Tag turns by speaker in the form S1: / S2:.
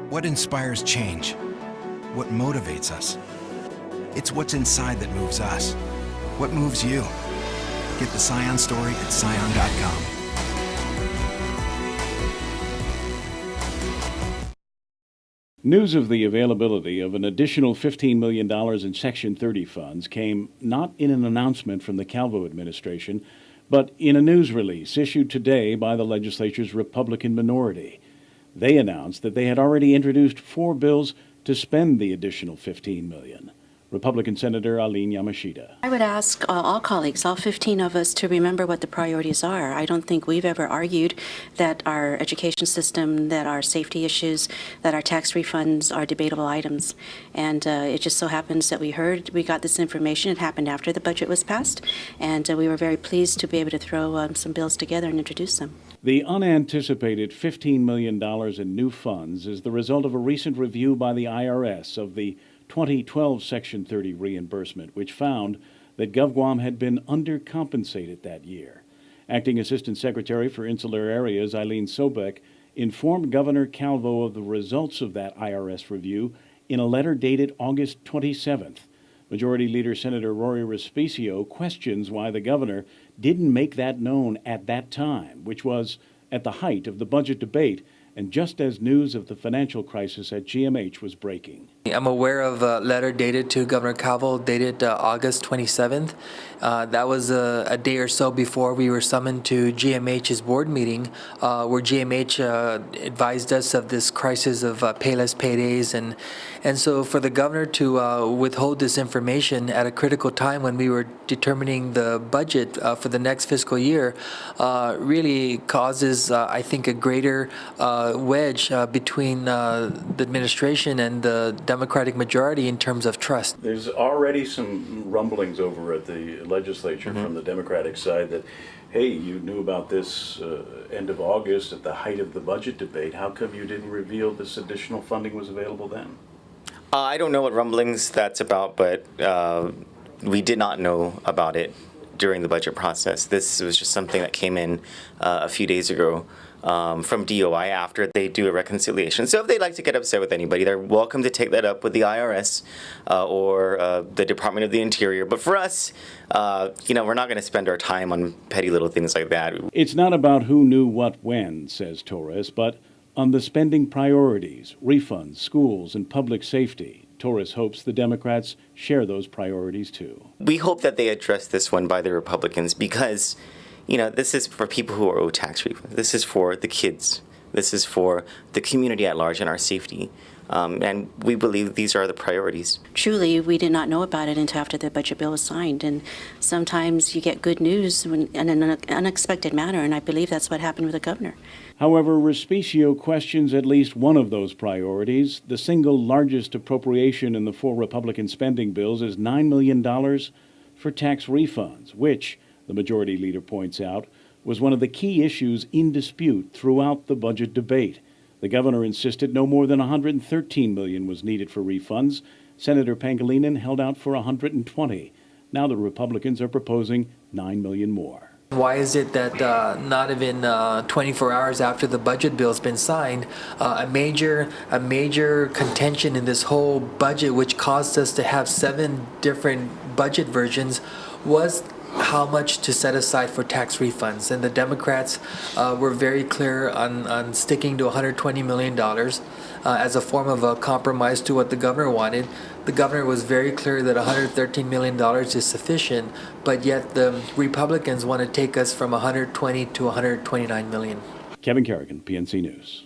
S1: What inspires change? What motivates us? It's what's inside that moves us. What moves you? Get the Scion story at Scion.com.
S2: News of the availability of an additional $15 million in Section 30 funds came not in an announcement from the Calvo administration, but in a news release issued today by the legislature's Republican minority. They announced that they had already introduced 4 bills to spend the additional $15 million. Republican Senator Arlene Yamashita.
S3: I would ask all colleagues, all 15 of us, to remember what the priorities are. I don't think we've ever argued that our education system, that our safety issues, that our tax refunds are debatable items. And it just so happens that we got this information. It happened after the budget was passed, and we were very pleased to be able to throw some bills together and introduce them.
S2: The unanticipated $15 million in new funds is the result of a recent review by the IRS of the 2012 Section 30 reimbursement, which found that GovGuam had been undercompensated that year. Acting Assistant Secretary for Insular Areas Eileen Sobek informed Governor Calvo of the results of that IRS review in a letter dated August 27th. Majority Leader Senator Rory Respicio questions why the governor didn't make that known at that time, which was at the height of the budget debate and just as news of the financial crisis at GMH was breaking.
S4: I'm aware of a letter dated to Governor Calvo dated August 27th. That was a day or so before we were summoned to GMH's board meeting, where GMH advised us of this crisis of payless paydays. And so for the governor to withhold this information at a critical time when we were determining the budget for the next fiscal year really causes, I think, a greater wedge between the administration and the Democratic majority in terms of trust.
S2: There's already some rumblings over at the legislature from the Democratic side that, hey, you knew about this end of August at the height of the budget debate. How come you didn't reveal this additional funding was available then?
S5: I don't know what rumblings that's about, but we did not know about it during the budget process. This was just something that came in a few days ago from DOI after they do a reconciliation. So if they'd like to get upset with anybody, they're welcome to take that up with the IRS or the Department of the Interior. But for us, we're not going to spend our time on petty little things like that.
S2: It's not about who knew what when, says Torres, but on the spending priorities, refunds, schools, and public safety. Torres hopes the Democrats share those priorities too.
S5: We hope that they address this one by the Republicans because, this is for people who are owed tax refunds. This is for the kids. This is for the community at large and our safety. And we believe these are the priorities.
S3: Truly, we did not know about it until after the budget bill was signed. And sometimes you get good news in an unexpected manner, and I believe that's what happened with the governor.
S2: However, Respicio questions at least one of those priorities. The single largest appropriation in the 4 Republican spending bills is $9 million for tax refunds, which, the majority leader points out, was one of the key issues in dispute throughout the budget debate. The governor insisted no more than $113 million was needed for refunds. Senator Pangilinan held out for $120. Now the Republicans are proposing $9 million more.
S4: Why is it that not even 24 hours after the budget bill's been signed, a major contention in this whole budget, which caused us to have 7 different budget versions, was how much to set aside for tax refunds? And the Democrats were very clear on sticking to $120 million as a form of a compromise to what the governor wanted. The governor was very clear that $113 million is sufficient, but yet the Republicans want to take us from $120 to $129 million.
S2: Kevin Kerrigan, PNC News.